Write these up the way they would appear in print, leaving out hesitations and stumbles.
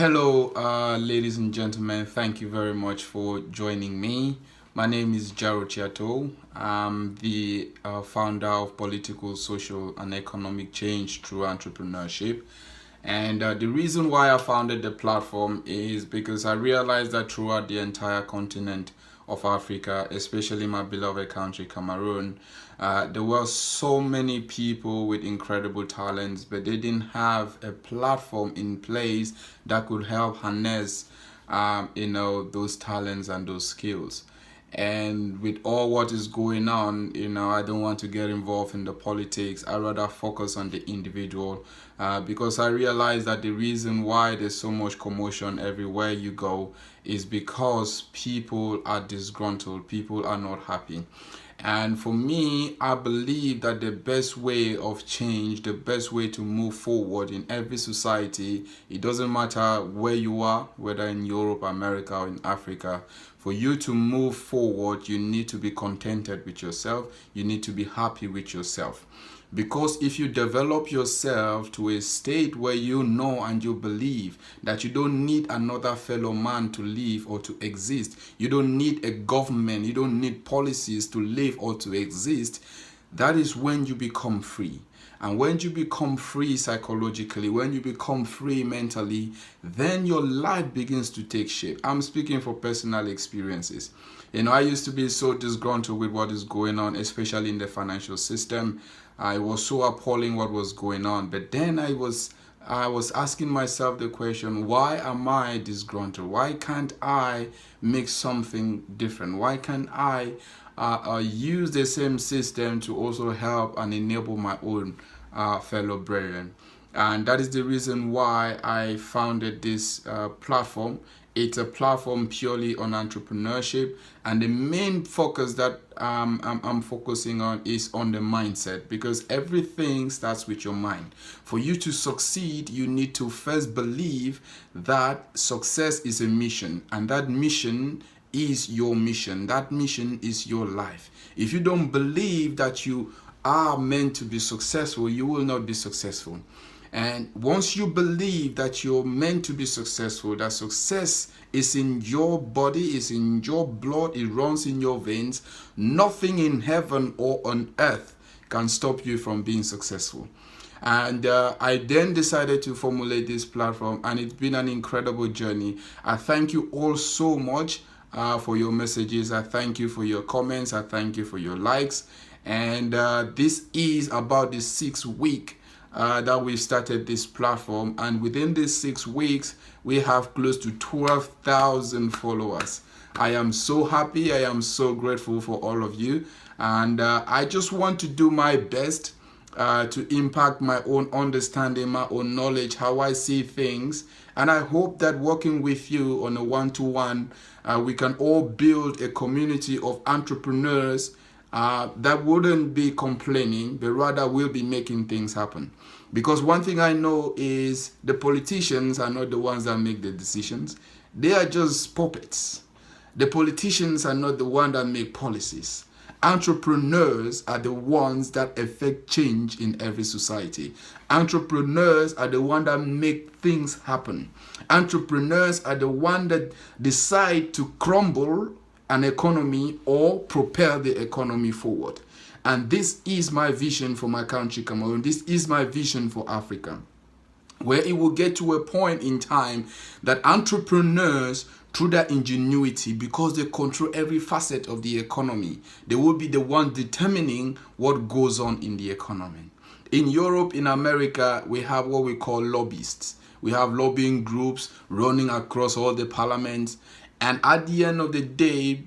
Hello, ladies and gentlemen. Thank you very much for joining me. My name is Jaro Chiato. I'm the founder of Political, Social, and Economic Change through Entrepreneurship. And the reason why I founded the platform is because I realized that throughout the entire continent of Africa, especially my beloved country, Cameroon, there were so many people with incredible talents, but they didn't have a platform in place that could help harness, those talents and those skills. And with all what is going on, I don't want to get involved in the politics. I rather focus on the individual, because I realize that the reason why there's so much commotion everywhere you go is because people are disgruntled, people are not happy. And for me, I believe that the best way of change, the best way to move forward in every society, it doesn't matter where you are, whether in Europe, America, or in Africa, for you to move forward, you need to be contented with yourself. You need to be happy with yourself. Because if you develop yourself to a state where you know and you believe that you don't need another fellow man to live or to exist, you don't need a government, you don't need policies to live or to exist, that is when you become free. And when you become free psychologically, when you become free mentally, then your life begins to take shape. I'm speaking for personal experiences. I used to be so disgruntled with what is going on, especially in the financial system. I was so appalling what was going on. But then I was asking myself the question, why am I disgruntled? Why can't I make something different? Why can't I use the same system to also help and enable my own fellow brethren? And that is the reason why I founded this platform. It's a platform purely on entrepreneurship, and the main focus that I'm focusing on is on the mindset, because everything starts with your mind. For you to succeed, you need to first believe that success is a mission, and that mission is your mission. That mission is your life. If you don't believe that you are meant to be successful, you will not be successful. And once you believe that you're meant to be successful, that success is in your body, is in your blood, it runs in your veins, nothing in heaven or on earth can stop you from being successful. And I then decided to formulate this platform, and it's been an incredible journey. I thank you all so much for your messages. I thank you for your comments. I thank you for your likes. And this is about the 6th week that we've started this platform, and within these 6 weeks we have close to 12,000 followers. I am so happy. I am so grateful for all of you, and I just want to do my best to impact my own understanding, my own knowledge, how I see things. And I hope that working with you on a one-to-one, we can all build a community of entrepreneurs that wouldn't be complaining, but rather will be making things happen. Because one thing I know is the politicians are not the ones that make the decisions. They are just puppets. The politicians are not the ones that make policies. Entrepreneurs are the ones that affect change in every society. Entrepreneurs are the ones that make things happen. Entrepreneurs are the ones that decide to crumble an economy or propel the economy forward. And this is my vision for my country, Cameroon. This is my vision for Africa, where it will get to a point in time that entrepreneurs, through their ingenuity, because they control every facet of the economy, they will be the one determining what goes on in the economy. In Europe, in America, we have what we call lobbyists. We have lobbying groups running across all the parliaments. And at the end of the day,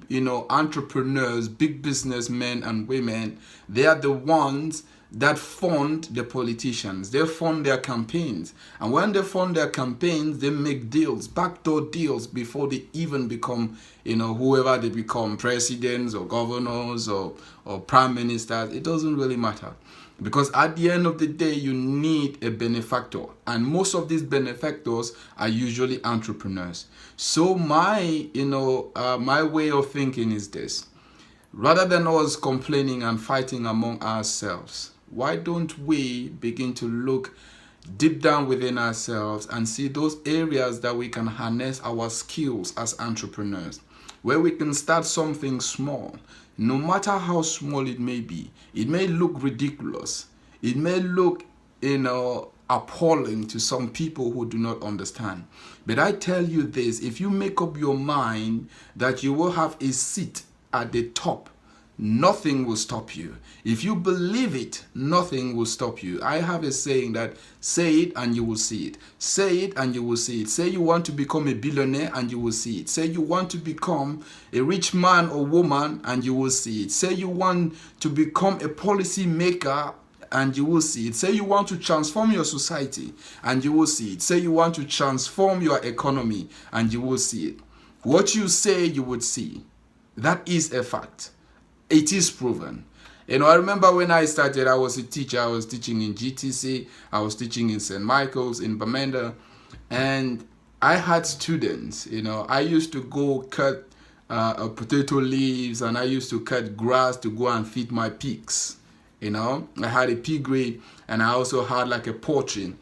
entrepreneurs, big businessmen and women, they are the ones that fund the politicians. They fund their campaigns. And when they fund their campaigns, they make deals, backdoor deals, before they even become, whoever they become, presidents or governors or prime ministers. It doesn't really matter. Because at the end of the day, you need a benefactor. And most of these benefactors are usually entrepreneurs. So my way of thinking is this. Rather than us complaining and fighting among ourselves, why don't we begin to look deep down within ourselves and see those areas that we can harness our skills as entrepreneurs, where we can start something small, no matter how small it may be. It may look ridiculous. It may look, appalling to some people who do not understand. But I tell you this, if you make up your mind that you will have a seat at the top, nothing will stop you. If you believe it, nothing will stop you. I have a saying that say it and you will see it. Say it and you will see it. Say you want to become a billionaire and you will see it. Say you want to become a rich man or woman and you will see it. Say you want to become a policy maker and you will see it. Say you want to transform your society and you will see it. Say you want to transform your economy and you will see it. What you say, you would see. That is a fact. It is proven. I remember when I started, I was a teacher. I was teaching in GTC. I was teaching in St. Michael's, in Bamenda. And I had students, I used to go cut potato leaves, and I used to cut grass to go and feed my pigs. I had a piggery, and I also had like a poultry.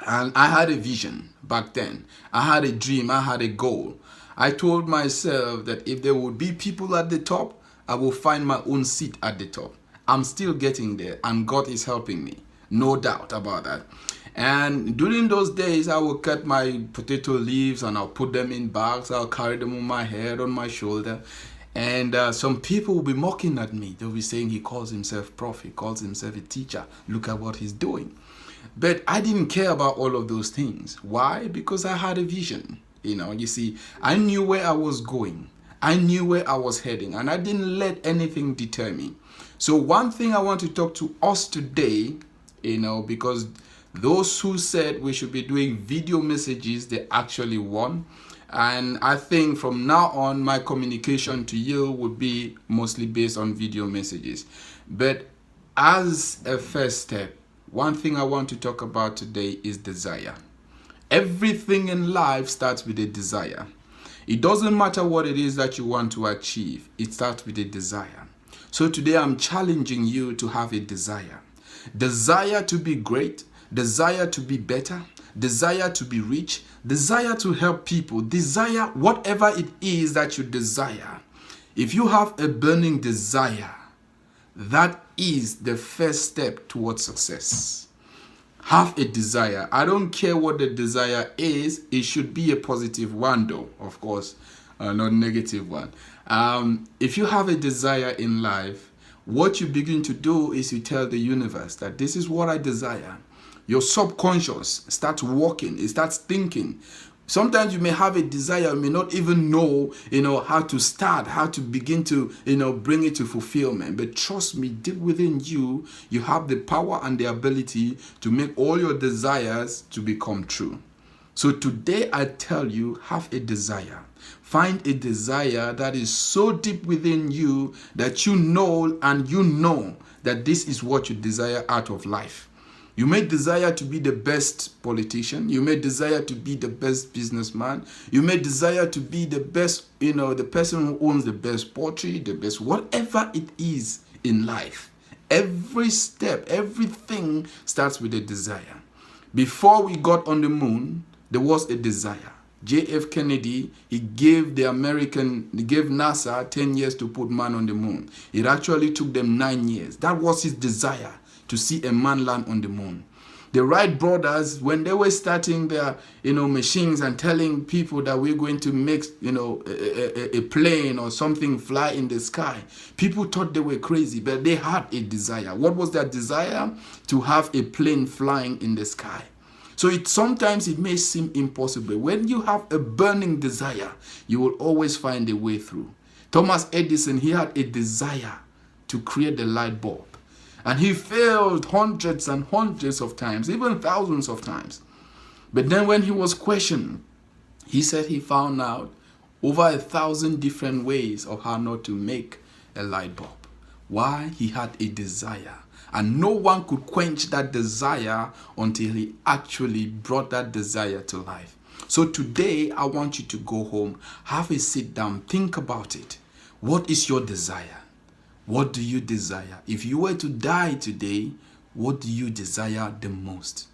And I had a vision back then. I had a dream. I had a goal. I told myself that if there would be people at the top, I will find my own seat at the top. I'm still getting there, and God is helping me. No doubt about that. And during those days, I will cut my potato leaves and I'll put them in bags. I'll carry them on my head, on my shoulder. And some people will be mocking at me. They'll be saying he calls himself prophet, he calls himself a teacher. Look at what he's doing. But I didn't care about all of those things. Why? Because I had a vision. You see, I knew where I was going. I knew where I was heading, and I didn't let anything deter me. So one thing I want to talk to us today, because those who said we should be doing video messages, they actually won. And I think from now on, my communication to you would be mostly based on video messages. But as a first step, one thing I want to talk about today is desire. Everything in life starts with a desire. It doesn't matter what it is that you want to achieve. It starts with a desire. So today I'm challenging you to have a desire. Desire to be great, desire to be better, desire to be rich, desire to help people, desire whatever it is that you desire. If you have a burning desire, that is the first step towards success. Have a desire. I don't care what the desire is. It should be a positive one though, of course, not a negative one. If you have a desire in life, what you begin to do is you tell the universe that this is what I desire. Your subconscious starts working. It starts thinking. Sometimes you may have a desire, you may not even know, how to start, how to begin to, bring it to fulfillment. But trust me, deep within you, you have the power and the ability to make all your desires to become true. So today I tell you, have a desire. Find a desire that is so deep within you that you know that this is what you desire out of life. You may desire to be the best politician. You may desire to be the best businessman. You may desire to be the best, the person who owns the best poultry, the best, whatever it is in life. Every step, everything starts with a desire. Before we got on the moon, there was a desire. J.F. Kennedy, he gave NASA 10 years to put man on the moon. It actually took them 9 years. That was his desire, to see a man land on the moon. The Wright brothers, when they were starting their, machines and telling people that we're going to make, a plane or something fly in the sky, people thought they were crazy, but they had a desire. What was their desire? To have a plane flying in the sky. So sometimes it may seem impossible. When you have a burning desire, you will always find a way through. Thomas Edison, he had a desire to create the light bulb. And he failed hundreds and hundreds of times, even thousands of times. But then when he was questioned, he said he found out over 1,000 different ways of how not to make a light bulb. Why? He had a desire. And no one could quench that desire until he actually brought that desire to life. So today, I want you to go home, have a sit down, think about it. What is your desire? What do you desire? If you were to die today, what do you desire the most?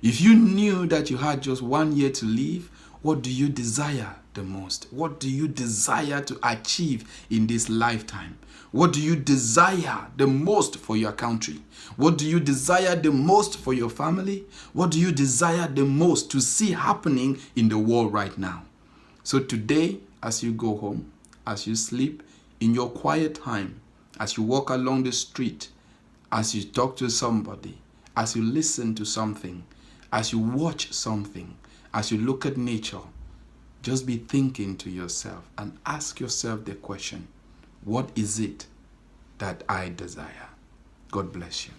If you knew that you had just 1 year to live, what do you desire the most? What do you desire to achieve in this lifetime? What do you desire the most for your country? What do you desire the most for your family? What do you desire the most to see happening in the world right now? So today, as you go home, as you sleep, in your quiet time, as you walk along the street, as you talk to somebody, as you listen to something, as you watch something, as you look at nature, just be thinking to yourself and ask yourself the question, what is it that I desire? God bless you.